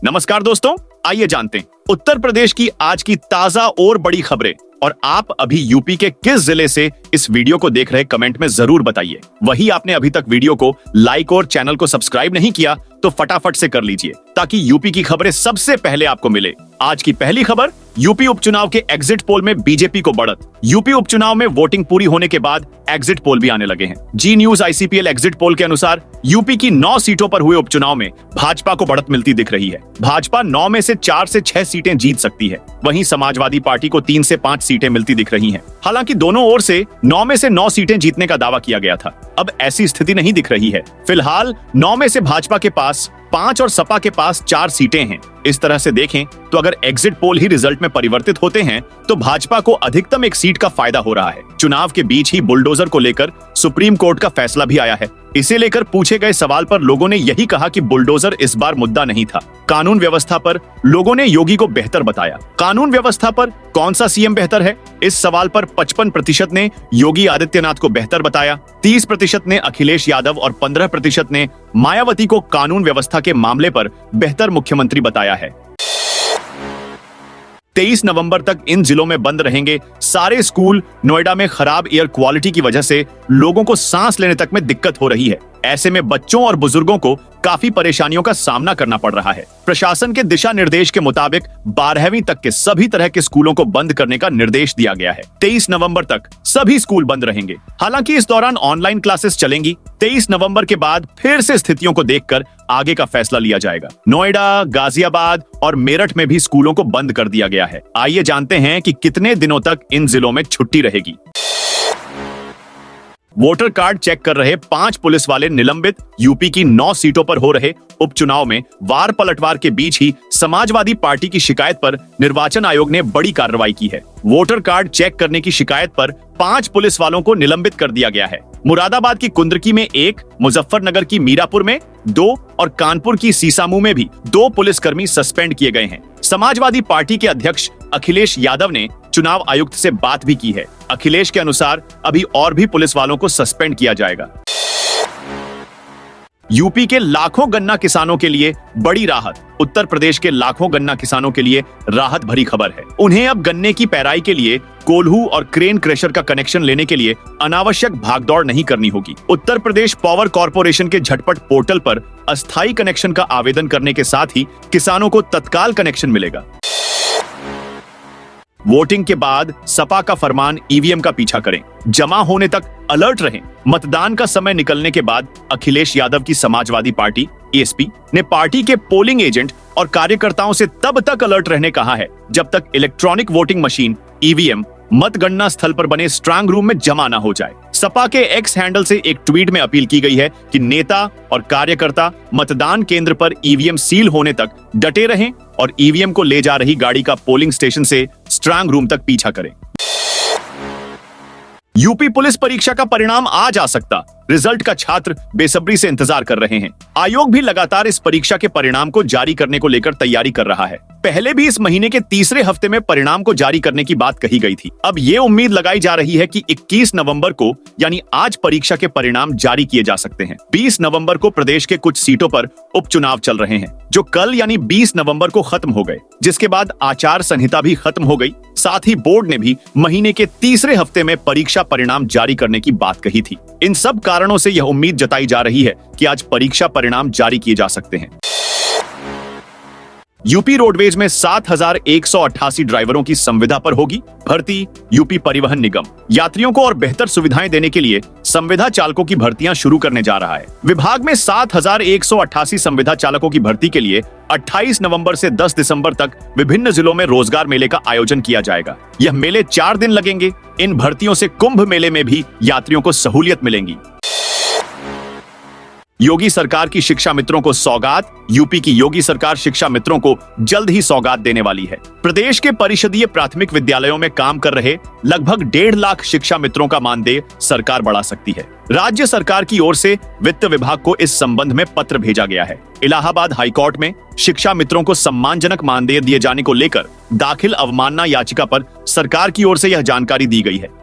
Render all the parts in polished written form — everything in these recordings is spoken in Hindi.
नमस्कार दोस्तों, आइए जानते हैं उत्तर प्रदेश की आज की ताजा और बड़ी खबरें। और आप अभी यूपी के किस जिले से इस वीडियो को देख रहे, कमेंट में जरूर बताइए। वही आपने अभी तक वीडियो को लाइक और चैनल को सब्सक्राइब नहीं किया तो फटाफट से कर लीजिए ताकि यूपी की खबरें सबसे पहले आपको मिले। आज की पहली खबर, यूपी उपचुनाव के एग्जिट पोल में बीजेपी को बढ़त। यूपी उपचुनाव में वोटिंग पूरी होने के बाद एग्जिट पोल भी आने लगे हैं। जी न्यूज ICPL एग्जिट पोल के अनुसार यूपी की 9 सीटों पर हुए उपचुनाव में भाजपा को बढ़त मिलती दिख रही है। भाजपा 9 में से 4 से 6 सीटें जीत सकती है। वहीं समाजवादी पार्टी को 3 से 5 सीटें मिलती दिख रही हैं। हालांकि दोनों ओर से 9 में से 9 सीटें जीतने का दावा किया गया था। अब ऐसी स्थिति नहीं दिख रही है। फिलहाल 9 में से भाजपा के पास 5 और सपा के पास 4 सीटें हैं। इस तरह से देखें तो अगर एग्जिट पोल ही रिजल्ट में परिवर्तित होते हैं तो भाजपा को अधिकतम 1 सीट का फायदा हो रहा है। चुनाव के बीच ही बुलडोजर को लेकर सुप्रीम कोर्ट का फैसला भी आया है। इसे लेकर पूछे गए सवाल पर लोगों ने यही कहा कि बुलडोजर इस बार मुद्दा नहीं था। कानून व्यवस्था पर लोगों ने योगी को बेहतर बताया। कानून व्यवस्था पर कौन सा सीएम बेहतर है, इस सवाल पर 55% ने योगी आदित्यनाथ को बेहतर बताया, 30% ने अखिलेश यादव और 15% ने मायावती को कानून व्यवस्था के मामले पर बेहतर मुख्यमंत्री बताया है। 23 नवंबर तक इन जिलों में बंद रहेंगे सारे स्कूल। नोएडा में खराब एयर क्वालिटी की वजह से लोगों को सांस लेने तक में दिक्कत हो रही है। ऐसे में बच्चों और बुजुर्गों को काफी परेशानियों का सामना करना पड़ रहा है। प्रशासन के दिशा निर्देश के मुताबिक 12वीं तक के सभी तरह के स्कूलों को बंद करने का निर्देश दिया गया है। 23 नवंबर तक सभी स्कूल बंद रहेंगे। हालांकि इस दौरान ऑनलाइन क्लासेस चलेंगी। 23 नवंबर के बाद फिर से स्थितियों को देखकर आगे का फैसला लिया जाएगा। नोएडा, गाजियाबाद और मेरठ में भी स्कूलों को बंद कर दिया गया है। आइए जानते हैं कि कितने दिनों तक इन जिलों में छुट्टी रहेगी। वोटर कार्ड चेक कर रहे 5 पुलिस वाले निलंबित। यूपी की 9 सीटों पर हो रहे उपचुनाव में वार पलटवार के बीच ही समाजवादी पार्टी की शिकायत पर निर्वाचन आयोग ने बड़ी कार्रवाई की है। वोटर कार्ड चेक करने की शिकायत पर 5 पुलिस वालों को निलंबित कर दिया गया है। मुरादाबाद की कुंद्रकी में 1, मुजफ्फरनगर की मीरापुर में 2 और कानपुर की सीसामऊ में भी 2 पुलिसकर्मी सस्पेंड किए गए हैं। समाजवादी पार्टी के अध्यक्ष अखिलेश यादव ने चुनाव आयुक्त से बात भी की है। अखिलेश के अनुसार अभी और भी पुलिस वालों को सस्पेंड किया जाएगा। यूपी के लाखों गन्ना किसानों के लिए बड़ी राहत। उत्तर प्रदेश के लाखों गन्ना किसानों के लिए राहत भरी खबर है। उन्हें अब गन्ने की पेराई के लिए कोल्हू और क्रेन क्रेशर का कनेक्शन लेने के लिए अनावश्यक भागदौड़ नहीं करनी होगी। उत्तर प्रदेश पावर कॉर्पोरेशन के झटपट पोर्टल पर अस्थायी कनेक्शन का आवेदन करने के साथ ही किसानों को तत्काल कनेक्शन मिलेगा। वोटिंग के बाद सपा का फरमान, ईवीएम का पीछा करें, जमा होने तक अलर्ट रहें। मतदान का समय निकलने के बाद अखिलेश यादव की समाजवादी पार्टी ASP ने पार्टी के पोलिंग एजेंट और कार्यकर्ताओं से तब तक अलर्ट रहने कहा है जब तक इलेक्ट्रॉनिक वोटिंग मशीन EVM मतगणना स्थल पर बने स्ट्रांग रूम में जमा न हो जाए। सपा के X हैंडल से एक ट्वीट में अपील की गई है कि नेता और कार्यकर्ता मतदान केंद्र पर EVM सील होने तक डटे रहें और EVM को ले जा रही गाड़ी का पोलिंग स्टेशन से स्ट्रांग रूम तक पीछा करें। यूपी पुलिस परीक्षा का परिणाम आ जा सकता। रिजल्ट का छात्र बेसब्री से इंतजार कर रहे हैं। आयोग भी लगातार इस परीक्षा के परिणाम को जारी करने को लेकर तैयारी कर रहा है। पहले भी इस महीने के तीसरे हफ्ते में परिणाम को जारी करने की बात कही गई थी। अब ये उम्मीद लगाई जा रही है कि 21 नवंबर को यानी आज परीक्षा के परिणाम जारी किए जा सकते हैं। 20 नवंबर को प्रदेश के कुछ सीटों पर उपचुनाव चल रहे हैं जो कल यानी 20 नवंबर को खत्म हो गए, जिसके बाद आचार संहिता भी खत्म हो गई। साथ ही बोर्ड ने भी महीने के तीसरे हफ्ते में परीक्षा परिणाम जारी करने की बात कही थी। इन सब कारणों से यह उम्मीद जताई जा रही है कि आज परीक्षा परिणाम जारी किए जा सकते हैं। यूपी रोडवेज में 7,188 ड्राइवरों की संविदा पर होगी भर्ती। यूपी परिवहन निगम यात्रियों को और बेहतर सुविधाएं देने के लिए संविदा चालकों की भर्तियां शुरू करने जा रहा है। विभाग में 7,188 संविदा चालकों की भर्ती के लिए 28 नवंबर से 10 दिसंबर तक विभिन्न जिलों में रोजगार मेले का आयोजन किया जाएगा। यह मेले 4 दिन लगेंगे। इन भर्तियों से कुंभ मेले में भी यात्रियों को सहूलियत मिलेंगी। योगी सरकार की शिक्षा मित्रों को सौगात। यूपी की योगी सरकार शिक्षा मित्रों को जल्द ही सौगात देने वाली है। प्रदेश के परिषदीय प्राथमिक विद्यालयों में काम कर रहे लगभग 1.5 लाख शिक्षा मित्रों का मानदेय सरकार बढ़ा सकती है। राज्य सरकार की ओर से वित्त विभाग को इस संबंध में पत्र भेजा गया है। इलाहाबाद हाईकोर्ट में शिक्षा मित्रों को सम्मानजनक मानदेय दिए जाने को लेकर दाखिल अवमानना याचिका पर सरकार की ओर से यह जानकारी दी गई है।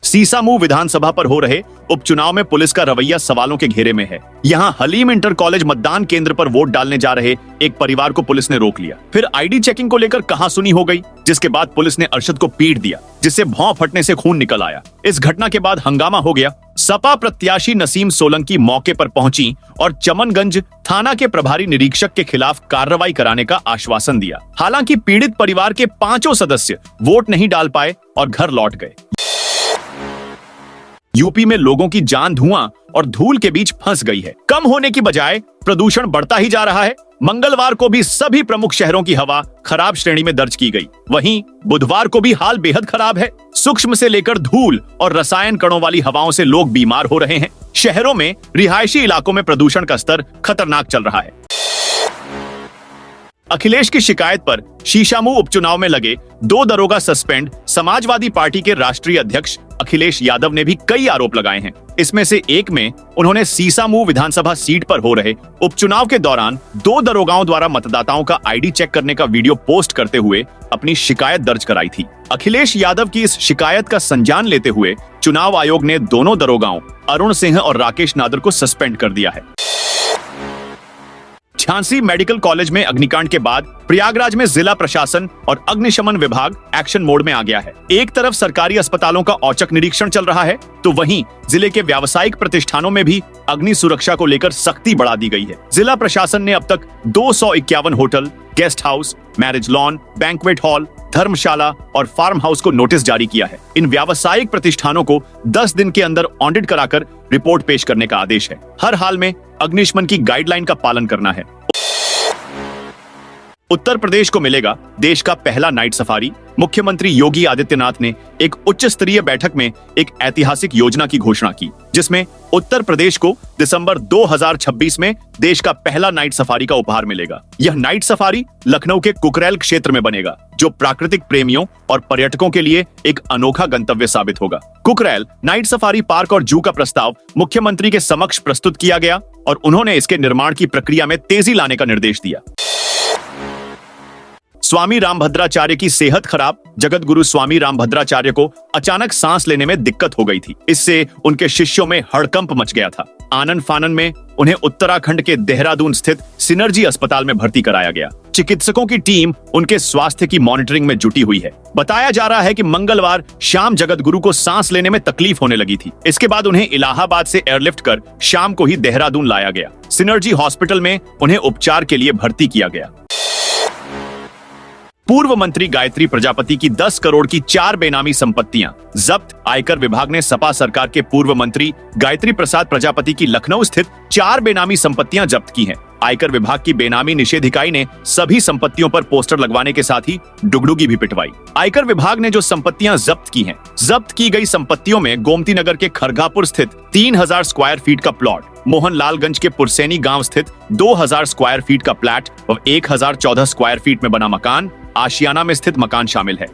सीसामऊ विधानसभा पर हो रहे उपचुनाव में पुलिस का रवैया सवालों के घेरे में है। यहाँ हलीम इंटर कॉलेज मतदान केंद्र पर वोट डालने जा रहे एक परिवार को पुलिस ने रोक लिया। फिर आईडी चेकिंग को लेकर कहासुनी हो गई, जिसके बाद पुलिस ने अरशद को पीट दिया, जिससे भौं फटने से खून निकल आया। इस घटना के बाद हंगामा हो गया। सपा प्रत्याशी नसीम सोलंकी मौके पर पहुंची और चमनगंज थाना के प्रभारी निरीक्षक के खिलाफ कार्रवाई कराने का आश्वासन दिया। हालांकि पीड़ित परिवार के 5 सदस्य वोट नहीं डाल पाए और घर लौट गए। यूपी में लोगों की जान धुआं और धूल के बीच फंस गई है। कम होने की बजाय प्रदूषण बढ़ता ही जा रहा है। मंगलवार को भी सभी प्रमुख शहरों की हवा खराब श्रेणी में दर्ज की गई। वहीं बुधवार को भी हाल बेहद खराब है। सूक्ष्म से लेकर धूल और रसायन कणों वाली हवाओं से लोग बीमार हो रहे हैं। शहरों में रिहायशी इलाकों में प्रदूषण का स्तर खतरनाक चल रहा है। अखिलेश की शिकायत पर शीशामऊ उपचुनाव में लगे 2 दरोगा सस्पेंड। समाजवादी पार्टी के राष्ट्रीय अध्यक्ष अखिलेश यादव ने भी कई आरोप लगाए हैं। इसमें से एक में उन्होंने सीसामऊ विधानसभा सीट पर हो रहे उपचुनाव के दौरान 2 दरोगाओं द्वारा मतदाताओं का आईडी चेक करने का वीडियो पोस्ट करते हुए अपनी शिकायत दर्ज कराई थी। अखिलेश यादव की इस शिकायत का संज्ञान लेते हुए चुनाव आयोग ने दोनों दरोगाओं अरुण सिंह और राकेश नादर को सस्पेंड कर दिया है। झांसी मेडिकल कॉलेज में अग्निकांड के बाद प्रयागराज में जिला प्रशासन और अग्निशमन विभाग एक्शन मोड में आ गया है। एक तरफ सरकारी अस्पतालों का औचक निरीक्षण चल रहा है, तो वहीं जिले के व्यावसायिक प्रतिष्ठानों में भी अग्नि सुरक्षा को लेकर सख्ती बढ़ा दी गई है। जिला प्रशासन ने अब तक 251 hotel, guest house, marriage lawn, banquet hall, धर्मशाला और फार्म हाउस को नोटिस जारी किया है। इन व्यावसायिक प्रतिष्ठानों को 10 दिन के अंदर ऑडिट कराकर रिपोर्ट पेश करने का आदेश है। हर हाल में अग्निशमन की गाइडलाइन का पालन करना है। उत्तर प्रदेश को मिलेगा देश का पहला नाइट सफारी। मुख्यमंत्री योगी आदित्यनाथ ने एक उच्च स्तरीय बैठक में एक ऐतिहासिक योजना की घोषणा की, जिसमें उत्तर प्रदेश को दिसंबर 2026 में देश का पहला नाइट सफारी का उपहार मिलेगा। यह नाइट सफारी लखनऊ के कुकरेल क्षेत्र में बनेगा, जो प्राकृतिक प्रेमियों और पर्यटकों के लिए एक अनोखा गंतव्य साबित होगा। कुकरेल नाइट सफारी पार्क और जू का प्रस्ताव मुख्यमंत्री के समक्ष प्रस्तुत किया गया और उन्होंने इसके निर्माण की प्रक्रिया में तेजी लाने का निर्देश दिया। स्वामी रामभद्राचार्य की सेहत खराब। जगत गुरु स्वामी रामभद्राचार्य को अचानक सांस लेने में दिक्कत हो गई थी। इससे उनके शिष्यों में हड़कंप मच गया था। आनन फानन में उन्हें उत्तराखंड के देहरादून स्थित सिनर्जी अस्पताल में भर्ती कराया गया। चिकित्सकों की टीम उनके स्वास्थ्य की मॉनिटरिंग में जुटी हुई है। बताया जा रहा है कि मंगलवार शाम जगत गुरु को सांस लेने में तकलीफ होने लगी थी। इसके बाद उन्हें इलाहाबाद से एयरलिफ्ट कर शाम को ही देहरादून लाया गया। सिनर्जी हॉस्पिटल में उन्हें उपचार के लिए भर्ती किया गया। पूर्व मंत्री गायत्री प्रजापति की 10 करोड़ की 4 बेनामी संपत्तियां जब्त। आयकर विभाग ने सपा सरकार के पूर्व मंत्री गायत्री प्रसाद प्रजापति की लखनऊ स्थित 4 बेनामी संपत्तियां जब्त की हैं। आयकर विभाग की बेनामी निषेध इकाई ने सभी संपत्तियों पर पोस्टर लगवाने के साथ ही डुगडुगी भी पिटवाई। आयकर विभाग ने जो संपत्तियां जब्त की हैं, जब्त की गई संपत्तियों में गोमती नगर के खरगापुर स्थित 3000 स्क्वायर फीट का प्लॉट, मोहनलालगंज के पुरसैनी गांव स्थित 2000 स्क्वायर फीट का फ्लैट और 1014 स्क्वायर फीट में बना मकान, आशियाना में स्थित मकान शामिल है।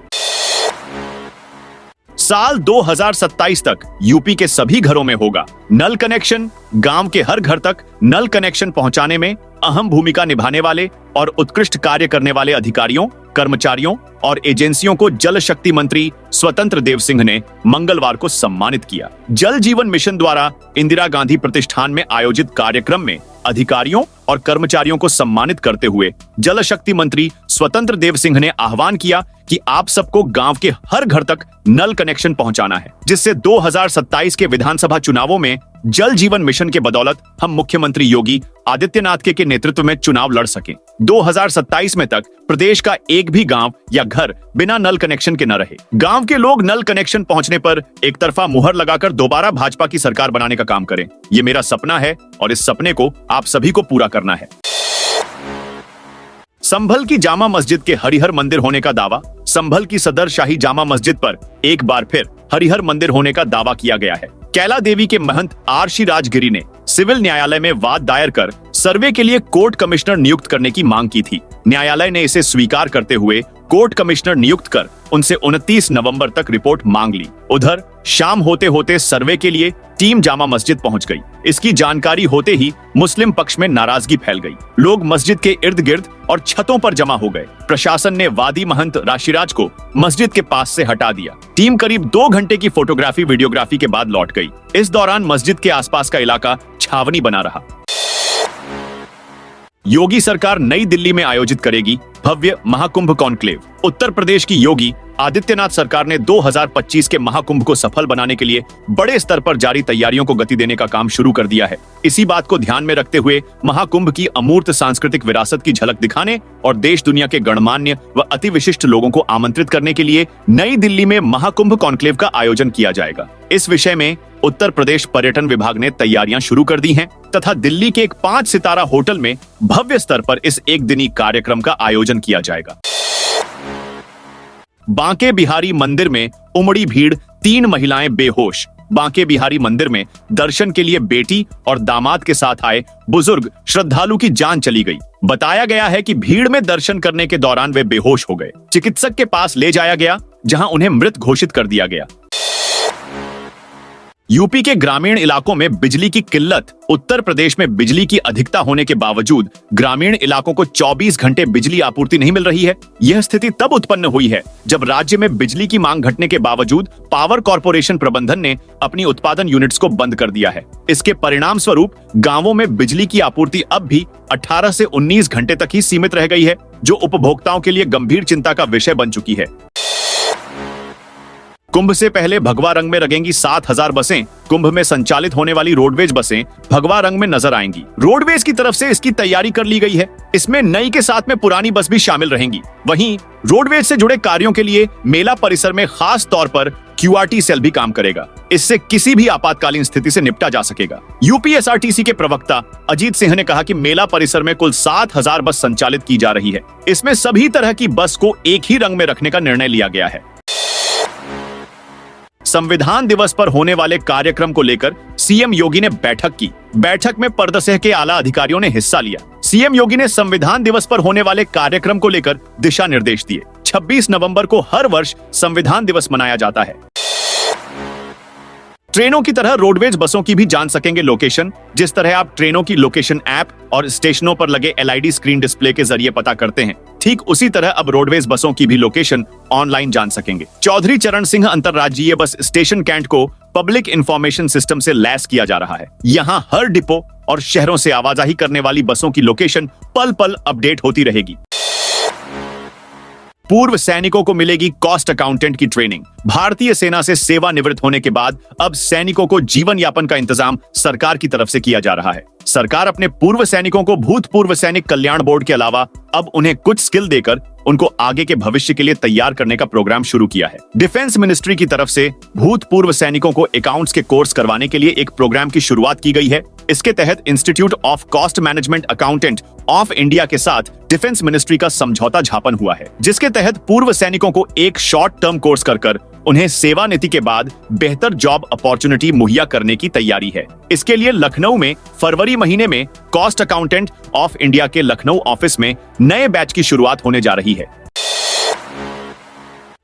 साल 2027 तक यूपी के सभी घरों में होगा नल कनेक्शन। गांव के हर घर तक नल कनेक्शन पहुंचाने में अहम भूमिका निभाने वाले और उत्कृष्ट कार्य करने वाले अधिकारियों, कर्मचारियों और एजेंसियों को जल शक्ति मंत्री स्वतंत्र देव सिंह ने मंगलवार को सम्मानित किया। जल जीवन मिशन द्वारा इंदिरा गांधी प्रतिष्ठान में आयोजित कार्यक्रम में अधिकारियों और कर्मचारियों को सम्मानित करते हुए जल शक्ति मंत्री स्वतंत्र देव सिंह ने आह्वान किया कि आप सबको गांव के हर घर तक नल कनेक्शन पहुंचाना है, जिससे 2027 के विधानसभा चुनावों में जल जीवन मिशन के बदौलत हम मुख्यमंत्री योगी आदित्यनाथ के नेतृत्व में चुनाव लड़ सकें। 2027 में तक प्रदेश का एक भी गांव या घर बिना नल कनेक्शन के न रहे। गांव के लोग नल कनेक्शन पहुंचने पर एक तरफा मुहर लगाकर दोबारा भाजपा की सरकार बनाने का काम करें। ये मेरा सपना है और इस सपने को आप सभी को पूरा करना है। संभल की जामा मस्जिद के हरिहर मंदिर होने का दावा। संभल की सदर शाही जामा मस्जिद पर एक बार फिर हरिहर मंदिर होने का दावा किया गया है। कैला देवी के महंत आरशी राजगिरी ने सिविल न्यायालय में वाद दायर कर सर्वे के लिए कोर्ट कमिश्नर नियुक्त करने की मांग की थी। न्यायालय ने इसे स्वीकार करते हुए कोर्ट कमिश्नर नियुक्त कर उनसे 29 नवंबर तक रिपोर्ट मांग ली। उधर शाम होते होते सर्वे के लिए टीम जामा मस्जिद पहुंच गई। इसकी जानकारी होते ही मुस्लिम पक्ष में नाराजगी फैल गई। लोग मस्जिद के इर्द गिर्द और छतों पर जमा हो गए। प्रशासन ने वादी महंत राशिराज को मस्जिद के पास से हटा दिया। टीम करीब 2 घंटे की फोटोग्राफी वीडियोग्राफी के बाद लौट गई। इस दौरान मस्जिद के आसपास का इलाका छावनी बना रहा। योगी सरकार नई दिल्ली में आयोजित करेगी भव्य महाकुंभ कॉन्क्लेव। उत्तर प्रदेश की योगी आदित्यनाथ सरकार ने 2025 के महाकुंभ को सफल बनाने के लिए बड़े स्तर पर जारी तैयारियों को गति देने का काम शुरू कर दिया है। इसी बात को ध्यान में रखते हुए महाकुंभ की अमूर्त सांस्कृतिक विरासत की झलक दिखाने और देश दुनिया के गणमान्य व अति विशिष्ट लोगों को आमंत्रित करने के लिए नई दिल्ली में महाकुंभ कॉन्क्लेव का आयोजन किया जाएगा। इस विषय में उत्तर प्रदेश पर्यटन विभाग ने तैयारियां शुरू कर दी हैं तथा दिल्ली के एक 5 सितारा होटल में भव्य स्तर पर इस एक दिनी कार्यक्रम का आयोजन किया जाएगा। बांके बिहारी मंदिर में उमड़ी भीड़, 3 महिलाएं बेहोश। बांके बिहारी मंदिर में दर्शन के लिए बेटी और दामाद के साथ आए बुजुर्ग श्रद्धालु की जान चली गई। बताया गया है कि भीड़ में दर्शन करने के दौरान वे बेहोश हो गए। चिकित्सक के पास ले जाया गया, जहां उन्हें मृत घोषित कर दिया गया। यूपी के ग्रामीण इलाकों में बिजली की किल्लत। उत्तर प्रदेश में बिजली की अधिकता होने के बावजूद ग्रामीण इलाकों को 24 घंटे बिजली आपूर्ति नहीं मिल रही है। यह स्थिति तब उत्पन्न हुई है जब राज्य में बिजली की मांग घटने के बावजूद पावर कॉर्पोरेशन प्रबंधन ने अपनी उत्पादन यूनिट्स को बंद कर दिया है। इसके परिणाम स्वरूप गांवों में बिजली की आपूर्ति अब भी 18 से 19 घंटे तक ही सीमित रह गई है, जो उपभोक्ताओं के लिए गंभीर चिंता का विषय बन चुकी है। कुंभ से पहले भगवा रंग में लगेंगी 7000 बसें। कुंभ में संचालित होने वाली रोडवेज बसें भगवा रंग में नजर आएंगी। रोडवेज की तरफ से इसकी तैयारी कर ली गई है। इसमें नई के साथ में पुरानी बस भी शामिल रहेंगी। वहीं रोडवेज से जुड़े कार्यों के लिए मेला परिसर में खास तौर पर QRT सेल भी काम करेगा। इससे किसी भी आपातकालीन स्थिति से निपटा जा सकेगा। UPSRTC के प्रवक्ता अजीत सिंह ने कहा कि मेला परिसर में कुल 7000 बस संचालित की जा रही है। इसमें सभी तरह की बस को एक ही रंग में रखने का निर्णय लिया गया है। संविधान दिवस पर होने वाले कार्यक्रम को लेकर सीएम योगी ने बैठक की। बैठक में परदसह के आला अधिकारियों ने हिस्सा लिया। सीएम योगी ने संविधान दिवस पर होने वाले कार्यक्रम को लेकर दिशा निर्देश दिए। 26 नवंबर को हर वर्ष संविधान दिवस मनाया जाता है। ट्रेनों की तरह रोडवेज बसों की भी जान सकेंगे लोकेशन। जिस तरह आप ट्रेनों की लोकेशन ऐप और स्टेशनों पर लगे LID स्क्रीन डिस्प्ले के जरिए पता करते हैं, ठीक उसी तरह अब रोडवेज बसों की भी लोकेशन ऑनलाइन जान सकेंगे। चौधरी चरण सिंह अंतरराज्यीय बस स्टेशन कैंट को पब्लिक इंफॉर्मेशन सिस्टम से लैस किया जा रहा है। यहाँ हर डिपो और शहरों से आवाजाही करने वाली बसों की लोकेशन पल पल अपडेट होती रहेगी। पूर्व सैनिकों को मिलेगी कॉस्ट अकाउंटेंट की ट्रेनिंग। भारतीय सेना से सेवानिवृत्त होने के बाद अब सैनिकों को जीवन यापन का इंतजाम सरकार की तरफ से किया जा रहा है। सरकार अपने पूर्व सैनिकों को भूतपूर्व सैनिक कल्याण बोर्ड के अलावा अब उन्हें कुछ स्किल देकर उनको आगे के भविष्य के लिए तैयार करने का प्रोग्राम शुरू किया है। डिफेंस मिनिस्ट्री की तरफ से भूतपूर्व सैनिकों को अकाउंट्स के कोर्स करवाने के लिए एक प्रोग्राम की शुरुआत की गई है। इसके तहत institute of cost management accountant of India के साथ डिफेंस मिनिस्ट्री का समझौता ज्ञापन हुआ है, जिसके तहत पूर्व सैनिकों को एक शॉर्ट टर्म कोर्स कर उन्हें सेवानिवृत्ति के बाद बेहतर जॉब अपॉर्चुनिटी मुहैया करने की तैयारी है। इसके लिए लखनऊ में फरवरी महीने में कॉस्ट अकाउंटेंट ऑफ इंडिया के लखनऊ ऑफिस में नए बैच की शुरुआत होने जा रही है।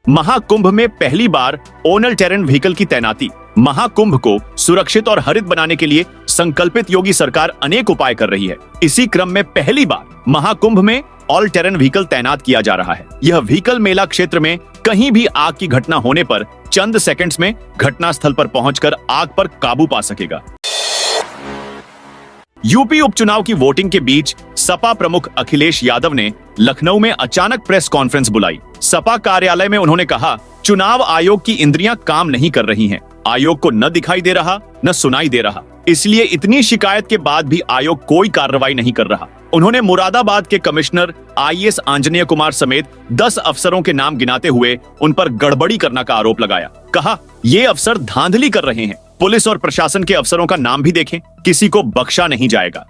महाकुंभ में पहली बार ऑल टेरेन व्हीकल की तैनाती। महाकुंभ को सुरक्षित और हरित बनाने के लिए संकल्पित योगी सरकार अनेक उपाय कर रही है। इसी क्रम में पहली बार महाकुंभ में ऑल टेरेन व्हीकल तैनात किया जा रहा है। यह व्हीकल मेला क्षेत्र में कहीं भी आग की घटना होने पर चंद सेकंड्स में घटनास्थल पर पहुंचकर आग पर काबू पा सकेगा। यूपी उपचुनाव की वोटिंग के बीच सपा प्रमुख अखिलेश यादव ने लखनऊ में अचानक प्रेस कॉन्फ्रेंस बुलाई। सपा कार्यालय में उन्होंने कहा, चुनाव आयोग की इंद्रियां काम नहीं कर रही हैं। आयोग को न दिखाई दे रहा न सुनाई दे रहा, इसलिए इतनी शिकायत के बाद भी आयोग कोई कार्रवाई नहीं कर रहा। उन्होंने मुरादाबाद के कमिश्नर IAS आंजनेय कुमार समेत 10 अफसरों के नाम गिनाते हुए उन पर गड़बड़ी करने का आरोप लगाया। कहा, ये अफसर धांधली कर रहे हैं। पुलिस और प्रशासन के अफसरों का नाम भी देखें, किसी को बख्शा नहीं जाएगा।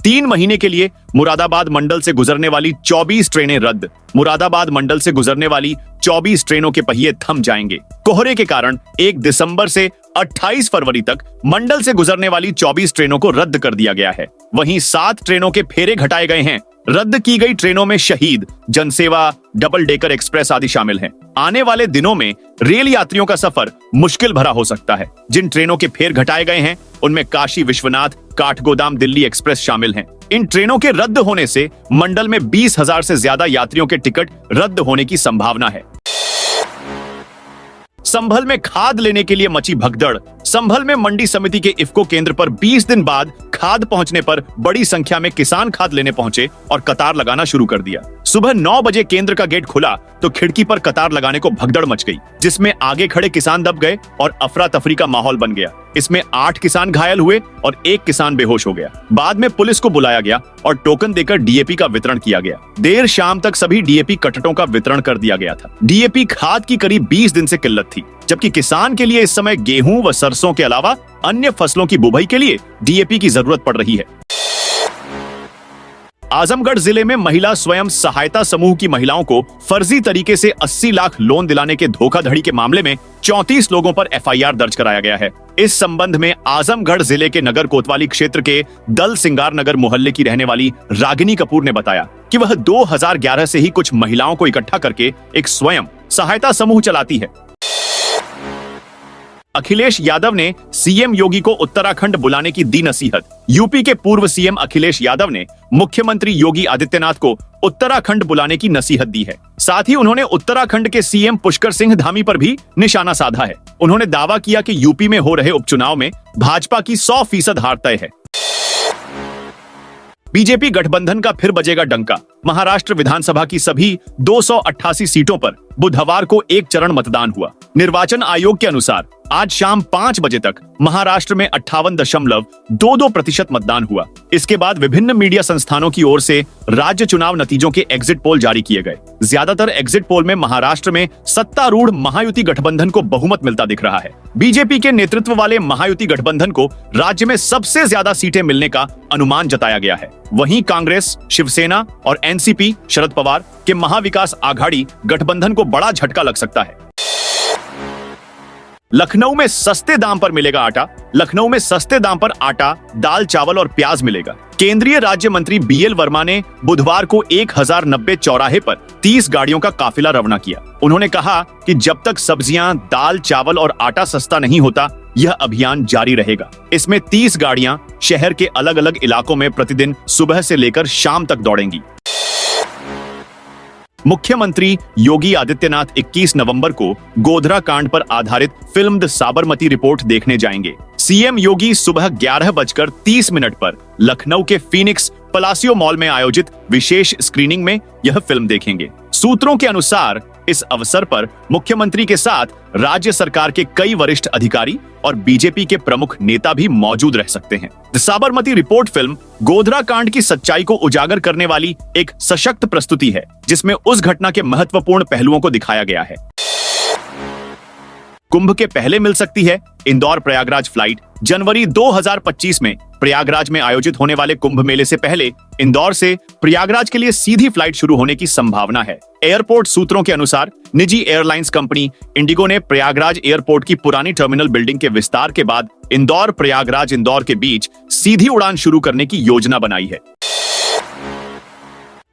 3 महीने के लिए मुरादाबाद मंडल से गुजरने वाली 24 ट्रेनें रद्द। मुरादाबाद मंडल से गुजरने वाली 24 ट्रेनों के पहिए थम जाएंगे। कोहरे के कारण 1 दिसंबर से 28 फरवरी तक मंडल से गुजरने वाली 24 ट्रेनों को रद्द कर दिया गया है। वहीं 7 ट्रेनों के फेरे घटाए गए हैं। रद्द की गई ट्रेनों में शहीद, जनसेवा, डबल डेकर एक्सप्रेस आदि शामिल हैं। आने वाले दिनों में रेल यात्रियों का सफर मुश्किल भरा हो सकता है। जिन ट्रेनों के फेर घटाए गए हैं उनमें काशी विश्वनाथ, काठगोदाम दिल्ली एक्सप्रेस शामिल हैं। इन ट्रेनों के रद्द होने से मंडल में 20,000 से ज्यादा यात्रियों के टिकट रद्द होने की संभावना है। संभल में खाद लेने के लिए मची भगदड़। संभल में मंडी समिति के इफ्को केंद्र पर 20 दिन बाद खाद पहुंचने पर बड़ी संख्या में किसान खाद लेने पहुंचे और कतार लगाना शुरू कर दिया। सुबह 9 बजे केंद्र का गेट खुला तो खिड़की पर कतार लगाने को भगदड़ मच गई, जिसमें आगे खड़े किसान दब गए और अफरा तफरी का माहौल बन गया। इसमें 8 किसान घायल हुए और 1 किसान बेहोश हो गया। बाद में पुलिस को बुलाया गया और टोकन देकर डीएपी का वितरण किया गया। देर शाम तक सभी डीएपी कटटों का वितरण कर दिया गया था। डीएपी खाद की करीब 20 दिन से किल्लत थी, जबकि किसान के लिए इस समय गेहूं व सरसों के अलावा अन्य फसलों की बुवाई के लिए डीएपी की जरूरत पड़ रही है। आजमगढ़ जिले में महिला स्वयं सहायता समूह की महिलाओं को फर्जी तरीके से 80 लाख लोन दिलाने के धोखाधड़ी के मामले में 34 लोगों पर एफआईआर दर्ज कराया गया है। इस संबंध में आजमगढ़ जिले के नगर कोतवाली क्षेत्र के दल सिंगार नगर मोहल्ले की रहने वाली रागिनी कपूर ने बताया कि वह 2011 से ही कुछ महिलाओं को इकट्ठा करके एक स्वयं सहायता समूह चलाती है। अखिलेश यादव ने सीएम योगी को उत्तराखंड बुलाने की दी नसीहत। यूपी के पूर्व सीएम अखिलेश यादव ने मुख्यमंत्री योगी आदित्यनाथ को उत्तराखंड बुलाने की नसीहत दी है। साथ ही उन्होंने उत्तराखंड के सीएम पुष्कर सिंह धामी पर भी निशाना साधा है। उन्होंने दावा किया कि यूपी में हो रहे उपचुनाव में भाजपा की 100% हार तय है। बीजेपी गठबंधन का फिर बजेगा डंका। महाराष्ट्र विधानसभा की सभी 288 सीटों पर बुधवार को एक चरण मतदान हुआ। निर्वाचन आयोग के अनुसार आज शाम 5 बजे तक महाराष्ट्र में 58.22% मतदान हुआ। इसके बाद विभिन्न मीडिया संस्थानों की ओर से राज्य चुनाव नतीजों के एग्जिट पोल जारी किए गए। ज्यादातर एग्जिट पोल में महाराष्ट्र में सत्तारूढ़ महायुति गठबंधन को बहुमत मिलता दिख रहा है। बीजेपी के नेतृत्व वाले महायुति गठबंधन को राज्य में सबसे ज्यादा सीटें मिलने का अनुमान जताया गया है। वहीं कांग्रेस, शिवसेना और एनसीपी शरद पवार के महाविकास आघाड़ी गठबंधन को बड़ा झटका लग सकता है। लखनऊ में सस्ते दाम पर मिलेगा आटा। लखनऊ में सस्ते दाम पर आटा, दाल, चावल और प्याज मिलेगा। केंद्रीय राज्य मंत्री बीएल वर्मा ने बुधवार को 1090 चौराहे पर 30 गाड़ियों का काफिला रवाना किया। उन्होंने कहा कि जब तक सब्जियां, दाल, चावल और आटा सस्ता नहीं होता, यह अभियान जारी रहेगा। इसमें 30 गाड़ियां शहर के अलग अलग इलाकों में प्रतिदिन सुबह से लेकर शाम तक दौड़ेंगी। मुख्यमंत्री योगी आदित्यनाथ 21 नवंबर को गोधरा कांड पर आधारित फिल्म द साबरमती रिपोर्ट देखने जाएंगे। सीएम योगी सुबह 11:30 पर लखनऊ के फीनिक्स पलासियो मॉल में आयोजित विशेष स्क्रीनिंग में यह फिल्म देखेंगे। सूत्रों के अनुसार इस अवसर पर मुख्यमंत्री के साथ राज्य सरकार के कई वरिष्ठ अधिकारी और बीजेपी के प्रमुख नेता भी मौजूद रह सकते हैं। The Sabarmati report film Godhra कांड की सच्चाई को उजागर करने वाली एक सशक्त प्रस्तुति है, जिसमें उस घटना के महत्वपूर्ण पहलुओं को दिखाया गया है। कुंभ के पहले मिल सकती है इंदौर प्रयागराज फ्लाइट। जनवरी 2025 में प्रयागराज में आयोजित होने वाले कुंभ मेले से पहले इंदौर से प्रयागराज के लिए सीधी फ्लाइट शुरू होने की संभावना है। एयरपोर्ट सूत्रों के अनुसार निजी एयरलाइंस कंपनी इंडिगो ने प्रयागराज एयरपोर्ट की पुरानी टर्मिनल बिल्डिंग के विस्तार के बाद इंदौर प्रयागराज इंदौर के बीच सीधी उड़ान शुरू करने की योजना बनाई है।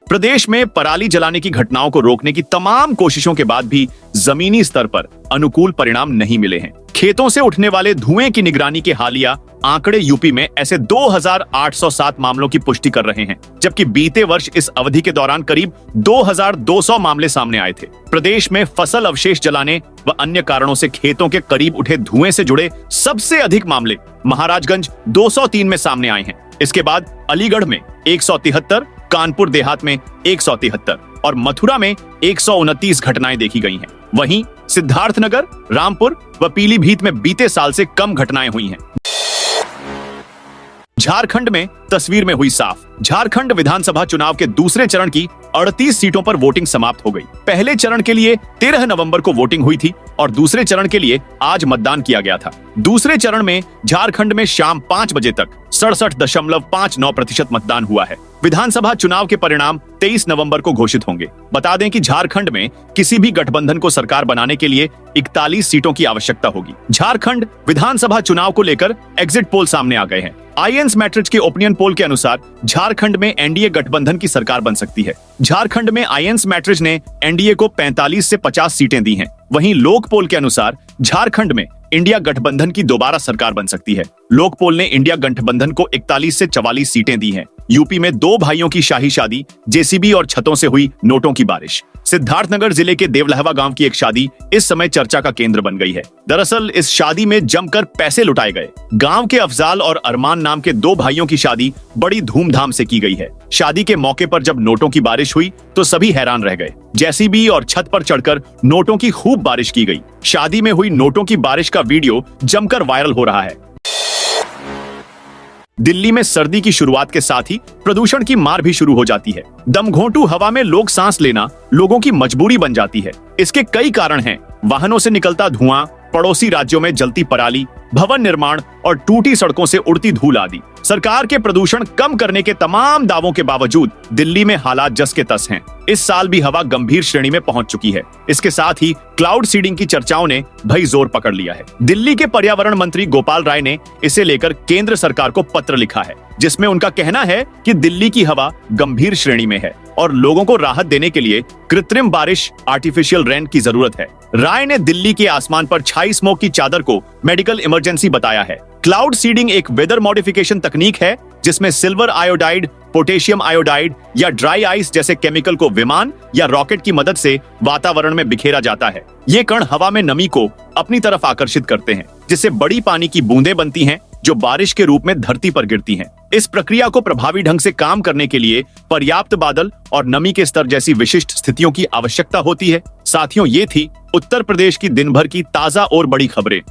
प्रदेश में पराली जलाने की घटनाओं को रोकने की तमाम कोशिशों के बाद भी जमीनी स्तर पर अनुकूल परिणाम नहीं मिले हैं। खेतों से उठने वाले धुएं की निगरानी के हालिया आंकड़े यूपी में ऐसे 2807 मामलों की पुष्टि कर रहे हैं, जबकि बीते वर्ष इस अवधि के दौरान करीब 2200 मामले सामने आए थे। प्रदेश में फसल अवशेष जलाने व अन्य कारणों से खेतों के करीब उठे धुएं से जुड़े सबसे अधिक मामले महाराजगंज 203 में सामने आए हैं। इसके बाद अलीगढ़ में 173, कानपुर देहात में 173 और मथुरा में 129 घटनाएं देखी गई हैं। वहीं सिद्धार्थनगर, रामपुर व पीलीभीत में बीते साल से कम घटनाएं हुई हैं। झारखंड में तस्वीर में हुई साफ। झारखंड विधानसभा चुनाव के दूसरे चरण की 38 सीटों पर वोटिंग समाप्त हो गई। पहले चरण के लिए 13 नवंबर को वोटिंग हुई थी और दूसरे चरण के लिए आज मतदान किया गया था। दूसरे चरण में झारखंड में शाम 5 बजे तक 67.59% मतदान हुआ है। विधानसभा चुनाव के परिणाम 23 नवंबर को घोषित होंगे। बता दें कि झारखंड में किसी भी गठबंधन को सरकार बनाने के लिए 41 सीटों की आवश्यकता होगी। झारखंड विधानसभा चुनाव को लेकर एग्जिट पोल सामने आ गए हैं। आईएन्स मैट्रिक्स के ओपिनियन पोल के अनुसार झारखंड में एनडीए गठबंधन की सरकार बन सकती है। झारखंड में आईएन्स मैट्रिक्स ने एनडीए को 45 से 50 सीटें दी हैं। वहीं लोक पोल के अनुसार झारखंड में इंडिया गठबंधन की दोबारा सरकार बन सकती है। लोक पोल ने इंडिया गठबंधन को 41 से 44 सीटें दी हैं। यूपी में दो भाइयों की शाही शादी, जेसीबी और छतों से हुई नोटों की बारिश। सिद्धार्थनगर जिले के देवलहवा गांव की एक शादी इस समय चर्चा का केंद्र बन गई है। दरअसल इस शादी में जमकर पैसे लुटाए गए। गांव के अफजाल और अरमान नाम के दो भाइयों की शादी बड़ी धूमधाम से की गई है। शादी के मौके पर जब नोटों की बारिश हुई तो सभी हैरान रह गए। जेसीबी और छत पर चढ़कर नोटों की खूब बारिश की गई। शादी में हुई नोटों की बारिश का वीडियो जमकर वायरल हो रहा है। दिल्ली में सर्दी की शुरुआत के साथ ही प्रदूषण की मार भी शुरू हो जाती है। दमघोंटू हवा में लोग सांस लेना लोगों की मजबूरी बन जाती है। इसके कई कारण हैं। वाहनों से निकलता धुआं, पड़ोसी राज्यों में जलती पराली, भवन निर्माण और टूटी सड़कों से उड़ती धूल आदि। सरकार के प्रदूषण कम करने के तमाम दावों के बावजूद दिल्ली में हालात जस के तस हैं। इस साल भी हवा गंभीर श्रेणी में पहुंच चुकी है। इसके साथ ही क्लाउड सीडिंग की चर्चाओं ने भई जोर पकड़ लिया है। दिल्ली के पर्यावरण मंत्री गोपाल राय ने इसे लेकर केंद्र सरकार को पत्र लिखा है, जिसमें उनका कहना है कि दिल्ली की हवा गंभीर श्रेणी में है और लोगों को राहत देने के लिए कृत्रिम बारिश, आर्टिफिशियल रेन की जरूरत है। राय ने दिल्ली के आसमान पर छाई स्मोक की चादर को मेडिकल इमरजेंसी बताया है। क्लाउड सीडिंग एक वेदर मॉडिफिकेशन तकनीक है जिसमें सिल्वर आयोडाइड, पोटेशियम आयोडाइड या ड्राई आइस जैसे केमिकल को विमान या रॉकेट की मदद से वातावरण में बिखेरा जाता है। ये कण हवा में नमी को अपनी तरफ आकर्षित करते हैं, जिससे बड़ी पानी की बूंदें बनती हैं जो बारिश के रूप में धरती पर गिरती हैं। इस प्रक्रिया को प्रभावी ढंग से काम करने के लिए पर्याप्त बादल और नमी के स्तर जैसी विशिष्ट स्थितियों की आवश्यकता होती है। साथियों, ये थी उत्तर प्रदेश की दिन भर की ताजा और बड़ी खबरें।